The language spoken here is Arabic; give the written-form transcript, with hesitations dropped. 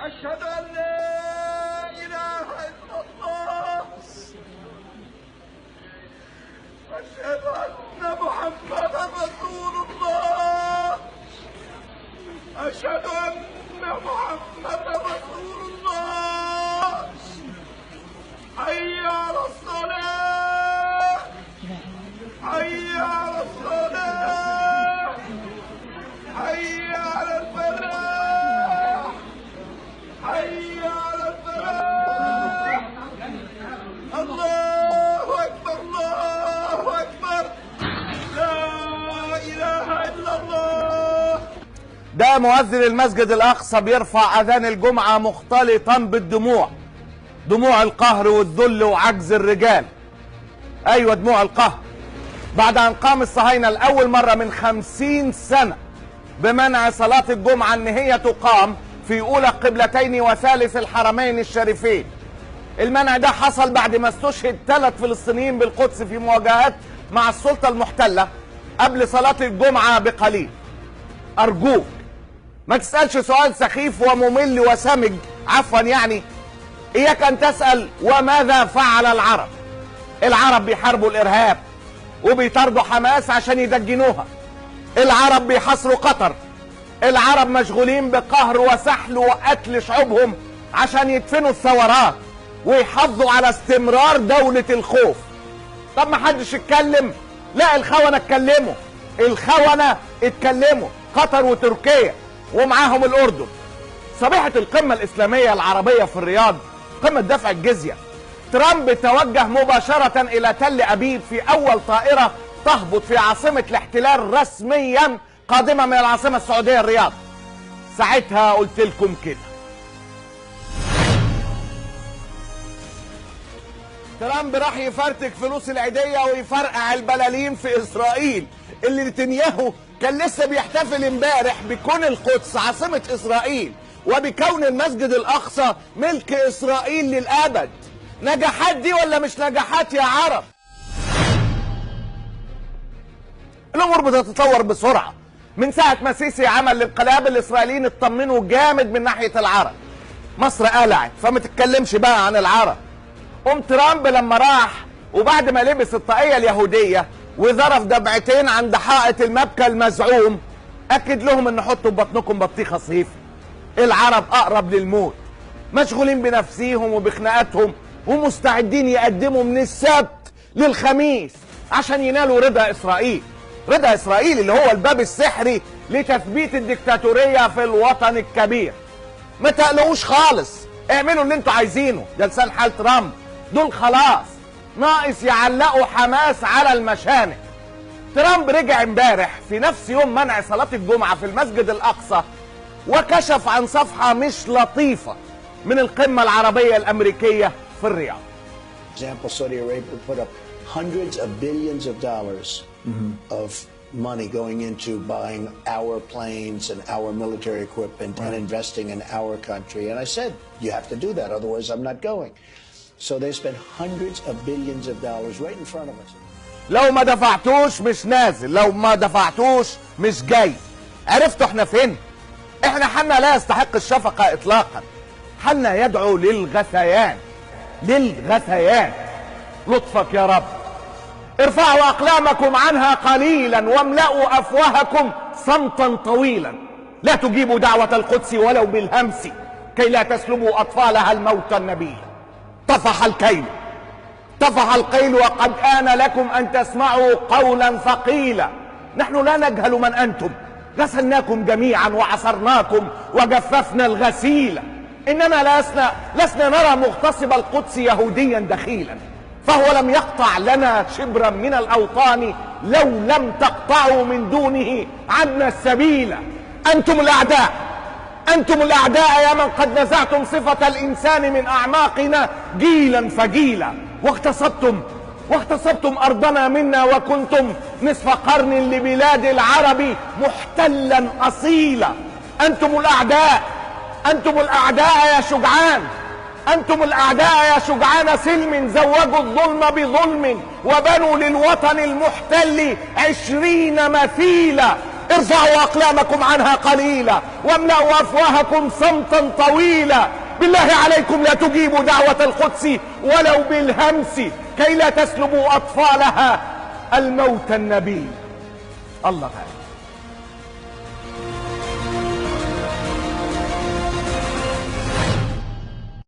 أشهد أن لا إله إلا الله. أشهد أن محمدا رسول الله. أشهد أن محمدا رسول الله. حي على الصلاة. حي على الصلاة. حي على الفلاح. حي على الفلاح. الله أكبر الله أكبر. لا إله إلا الله. ده مؤذن المسجد الأقصى بيرفع أذان الجمعة مختلطا بالدموع، دموع القهر والذل وعجز الرجال. أيوة دموع القهر، بعد أن قام الصهاينة لأول مرة من 50 سنة بمنع صلاة الجمعة أن هي تقام في أولى القبلتين وثالث الحرمين الشريفين. المنع ده حصل بعد ما استشهد 3 فلسطينيين بالقدس في مواجهات مع السلطة المحتلة قبل صلاة الجمعة بقليل. أرجوك ما تسألش سؤال سخيف وممل وسمج، عفوا يعني، إياك أن تسأل وماذا فعل العرب؟ العرب بيحاربوا الإرهاب وبيطاردوا حماس عشان يدجنوها. العرب بيحاصروا قطر. العرب مشغولين بقهر وسحل وقتل شعوبهم عشان يدفنوا الثورات ويحافظوا على استمرار دولة الخوف. طب ما حدش يتكلم؟ لا، الخونة اتكلموا. الخونة اتكلموا، قطر وتركيا ومعاهم الأردن. صبيحة القمة الإسلامية العربية في الرياض، قمة دفع الجزية، ترامب توجه مباشرة إلى تل أبيب في أول طائرة تهبط في عاصمة الاحتلال رسميا قادمة من العاصمة السعودية الرياض. ساعتها قلت لكم كده. ترامب راح يفرتك فلوس العيدية ويفرقع البلالين في إسرائيل اللي نتنياهو كان لسه بيحتفل امبارح بكون القدس عاصمة إسرائيل وبكون المسجد الأقصى ملك إسرائيل للأبد. نجاحات دي ولا مش نجاحات يا عرب؟ الأمور بتتطور بسرعة. من ساعة ما سيسي عمل الانقلاب الإسرائيليين اطمنوا جامد من ناحية العرب. مصر قلعت فما تتكلمش بقى عن العرب. ترامب لما راح وبعد ما لبس الطاقية اليهودية وظرف دبعتين عند حائط المبكى المزعوم، أكد لهم إن حطوا ببطنكم بطيخة صيف. العرب أقرب للموت، مشغولين بنفسيهم وبخناقاتهم ومستعدين يقدموا من السبت للخميس عشان ينالوا رضا إسرائيل. رضا إسرائيل اللي هو الباب السحري لتثبيت الدكتاتورية في الوطن الكبير. ما تقلقوش خالص، اعملوا اللي انتوا عايزينه. ده لسان حال ترامب، دول خلاص ناقص يعلقوا حماس على المشانق. ترامب رجع امبارح في نفس يوم منع صلاة الجمعة في المسجد الأقصى وكشف عن صفحة مش لطيفة من القمة العربية الأمريكية في الرياض. Example, Saudi Arabia put up hundreds of billions of dollars of money going into buying our planes and our military equipment and investing in our country. And I said, you have to do that, otherwise I'm not going. So they spent hundreds of billions of dollars right in front of us. لو ما دفعتوش مش نازل، لو ما دفعتوش مش جاي. عرفتوا احنا فين؟ احنا حالنا لا يستحق الشفقة اطلاقا. حالنا يدعو للغثيان، للغثيان. لطفك يا رب. ارفعوا أقلامكم عنها قليلا واملأوا أفواهكم صمتا طويلا. لا تجيبوا دعوة القدس ولو بالهمس كي لا تسلبوا أطفالها الموت النبيل. طفح الكيل، طفح القيل، وقد آن لكم أن تسمعوا قولا ثقيلا. نحن لا نجهل من أنتم، غسلناكم جميعا وعصرناكم وجففنا الغسيل، إننا لسنا نرى مغتصب القدس يهوديا دخيلا، فهو لم يقطع لنا شبرا من الأوطان لو لم تقطعوا من دونه عنا السبيل. أنتم الأعداء، أنتم الأعداء يا من قد نزعتم صفة الإنسان من أعماقنا جيلا فجيلا، واغتصبتم أرضنا منا وكنتم نصف قرن لبلاد العرب محتلا أصيلا. أنتم الأعداء، أنتم الأعداء يا شجعان، أنتم الأعداء يا شجعان سلم زوجوا الظلم بظلم وبنوا للوطن المحتل 20 مثيلا. ارفعوا أقلامكم عنها قليلا واملأوا أفواهكم صمتا طويلا. بالله عليكم لا تجيبوا دعوة القدس ولو بالهمس كي لا تسلبوا أطفالها الموت النبي. الله تعالى.